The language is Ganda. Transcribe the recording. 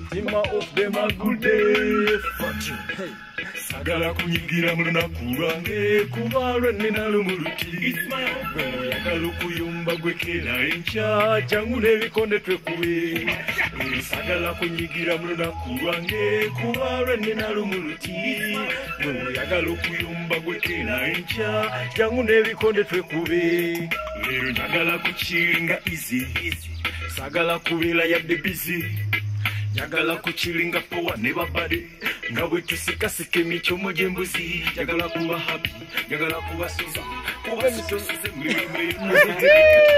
Tima of them a good day. Fortune. Sagala kunyigira mu lunaku lwange kuba lwennina lumuluti. Oyagala okuyumba gwekera enkya jangu n'ebikonde twekube. Sagala kunyigira mu lunaku lwange kuba lwennina lumuluti. Oyagala okuyumba gwekera enkya jangu n'ebikonde twekube. Leero njagala kukiringa easy. Sagala kubeera yadde busy. Njagala kukiringa power ne babade. Nga bwe tusikasika emicomo gy'embuzi. Njagala kuba happy, njagala kuba sosa. Kuba misozi z'emmirembe.